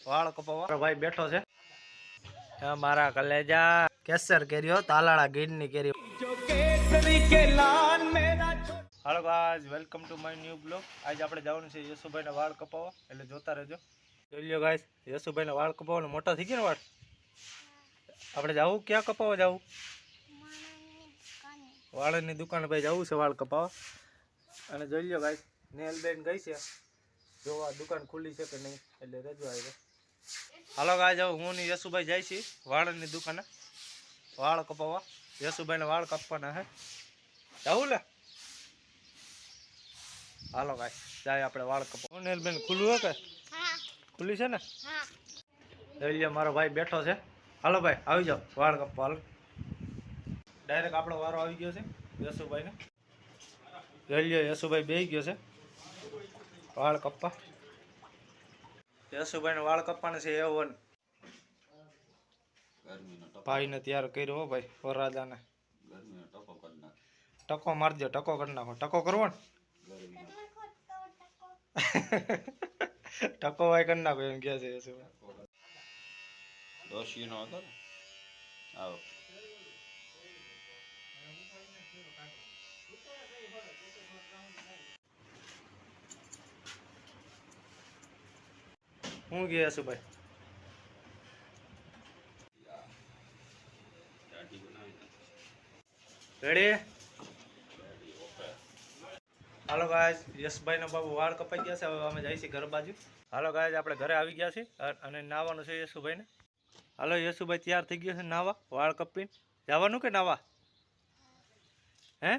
વાળ કપાવા ભાઈ બેઠો છે મારા કલેજા કેસર કેરીઓ તાલાળા ગીરની કેરી hello guys welcome to my new blog. આજે આપણે જવાનું છે યશુભાઈના વાળ કપાવવા, એટલે જોતા રહેજો। જોઈ લ્યો ગાઈસ, યશુભાઈના વાળ કપાવવાનો મોટા થઈ ગયા ને વાળ। આપણે જાવું ક્યાં કપાવવા જાવું? વાળની દુકાને ભાઈ જવું છે વાળ કપાવવા। અને જોઈ લ્યો ગાઈસ, નેલ બેન ગઈ છે જોવા દુકાન ખુલ્લી છે કે નહીં, એટલે રેજો આવી। હાલો ગાઈસ, હું ને યશુભાઈ જાય છે વાળની દુકાને વાળ કપાવવા। યશુભાઈને વાળ કાપવાના હે, જાવું લે? હાલો ગાઈસ જાય આપણે વાળ કપાવવા। નેલ બેન ખુલ્લું હે કે? ખુલ્લી છે ને? જોઈ લ્યો મારો ભાઈ બેઠો છે। હાલો ભાઈ આવી જાઓ વાળ કપવા। હાલો ડાયરેક્ટ આપણો વારો આવી ગયો છે યશુભાઈને। જોઈ લ્યો યશુભાઈ બેસી ગયો છે વાળ કપવા। યશુભાઈને વાળ કપવાના છે A1 ભાઈને તૈયાર કર્યો હો ભાઈ વરરાજાને। ટકો મારજો, ટકો કરી નાખો। ટકો કરવો ને? ટકો ભાઈ કરી નાખો એમ કહે છે યશુભાઈ। દોશીનો હતો ને આવો હું ગયા યશુભાઈ રેડી? હાલો ગાઈસ, યશભાઈના બાબુ વાળ કપાઈ ગયા છે, હવે અમે જઈએ છીએ ઘર બાજુ। હાલો ગાઈસ, આપણે ઘરે આવી ગયા છીએ અને નાવાનું છે યશુભાઈને। હાલો યશુભાઈ તૈયાર થઈ ગયો છે નાવા, વાળ કપીને જવાનું કે નાવા? હે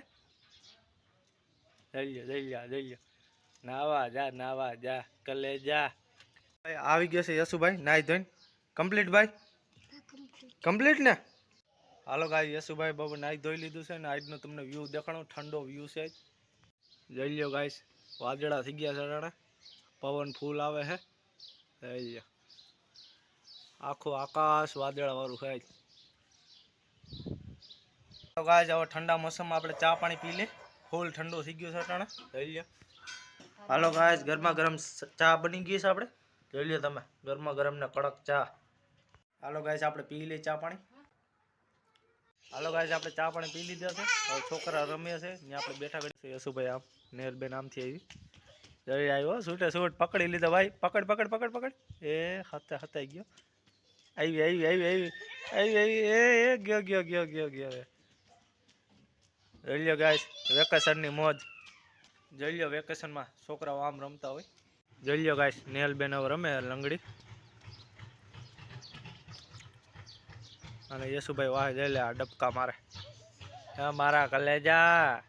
જઈ લ્યો નાવા જા કલે જા। આવી ગયો છે યશુભાઈ નાઈ ધોઈને। કમ્પ્લીટ ભાઈ? કમ્પ્લીટ ને? હાલો ગાઈસ, યશુભાઈ બાબુ નાઈ ધોઈ લીધું છે ને આજનો તમને વ્યૂ દેખાડું, ઠંડો વ્યૂ છે। જોઈ લ્યો ગાઈસ, વાદળા થઈ ગયા છે રાણા, પવન ફૂલ આવે છે। જોઈ લ્યો આખું આકાશ વાદળા વાળું છે। તો ગાઈસ, હવે ઠંડા મોસમમાં આપણે ચા પાણી પી લે, ફૂલ ઠંડુ થઈ ગયું છે રાણા। જોઈ લ્યો હાલો ગાઈસ, ગરમા ગરમ ચા બની ગઈ છે આપણે। જોઈ લ્યો તમે, ગરમા ગરમ ને કડક ચા। હાલો ગાઈસ, આપણે પી લઈએ ચા પાણી। હાલો ગાઈસ, આપણે ચા પાણી પી લીધા છે, હવે છોકરા રમે છે ત્યાં આપણે બેઠા કરી। યશુભાઈ આમ, નેરબેન આમથી આવી જઈ આવ્યો, છૂટે છૂટ પકડી લીધો ભાઈ। પકડ એ હતાઈ ગયો। આવી એ ગયો। જોઈ લ્યો ગાઈસ, વેકેશનની મોજ। જોઈ લ્યો વેકેશનમાં છોકરાઓ આમ રમતા હોય। જોઈ લ્યો ગાઈસ, નેલબેન હવે રમે લંગડી અને યશુભાઈ વાહ જઈ લે આ ડબકા મારે મારા કલેજા।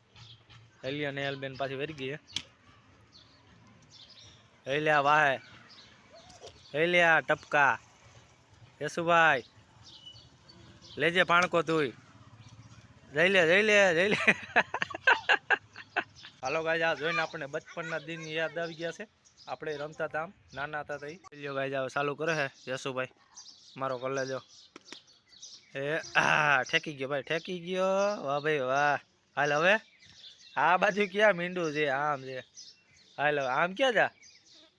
હેલિયો નેલબેન પાછી વરી ગઈ હેલ્યા વાહે હેલ્યા ટપકા। યશુભાઈ લેજે પાણકો તું, જઈ લે। હાલો ગાઈસ, આ જોઈને આપણને બચપનના દિન યાદ આવી ગયા છે, આપણે રમતા હતા આમ નાના હતા તઈ। લ્યો ગાઈસ, હવે ચાલુ કરે છે યશુભાઈ મારો કલેજો। એ ઠેકી ગયો ભાઈ, ઠેકી ગયો, વાહ ભાઈ વાહ। હાલ હવે આ બાજુ ક્યાં મીંડું છે, આમ છે। હાલ હવે આમ ક્યાં જા,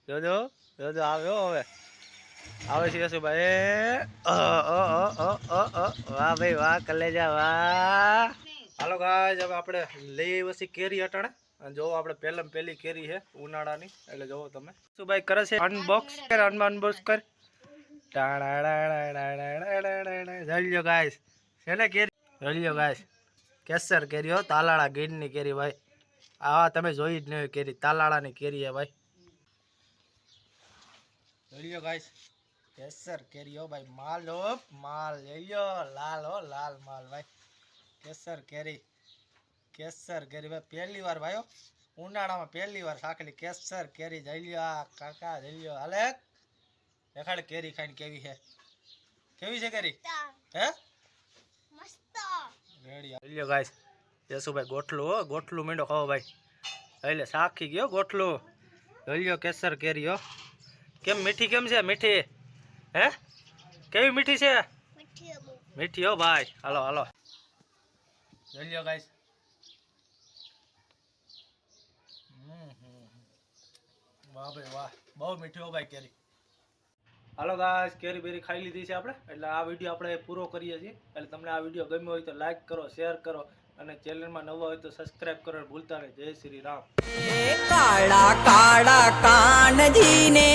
જોજો આવ્યો, હવે આવે છે યશુભાઈ। વાહ ભાઈ વાહ કલેજા વાહ। હાલો ગાઈસ, હવે આપણે લઈ આવ્યા છીએ કેરી અટાણે અને જોવો આપણે પહેલી કેરી છે ઉનાળાની, એટલે જોવો તમે। યશુભાઈ કરે છે અનબોક્સ કર। જોઈ લ્યો ગાઈસ, છે ને કેરી? જોઈ લ્યો ગાઈસ, કેસર કેરી હો, તાલાળા ગીરની કેરી ભાઈ। આવા તમે જોઈ જ નહીં કેરી, તાલાળાની કેરી હે ભાઈ। જોઈ લ્યો ગાઈસ, કેસર કેરી હો ભાઈ, માલ જોઈ લ્યો, લાલ હો લાલ માલ ભાઈ। કેસર કેરી ભાઈ, પહેલી વાર ભાઈઓ ઉનાળામાં પહેલી વાર સાકેલી કેસર કેરી। જોઈ લ્યો આ કાકા, જોઈ લ્યો હાલે દેખાડે કેરી ખાઈને કેવી છે કેરી? હે મસ્ત રેડી। જોઈ લ્યો ગાઈસ, યશુભાઈ ગોઠલું મીંડો ખાવો ભાઈ, એટલે સાખી ગયો ગોઠલું। જોઈ લ્યો કેસર કેરી હો, કેમ મીઠી કેમ છે? મીઠી હે? કેવી મીઠી છે? મીઠી હો ભાઈ। હાલો જોઈ લ્યો ગાઈસ, વાહ ભાઈ વાહ, બહુ મીઠી હો ભાઈ કેરી। હાલો ગાઈસ, કેરી બેરી ખાઈ લીધી છે આપણે, એટલે આ વિડીયો આપણે પૂરો કરીએ છીએ. એટલે તમને આ વિડીયો ગમ્યો હોય તો લાઈક કરો, શેર કરો અને ચેનલમાં નવા હોય તો સબસ્ક્રાઇબ કરો ભૂલતા નહીં. જય શ્રી રામ. કાળા કાળા કાનજીને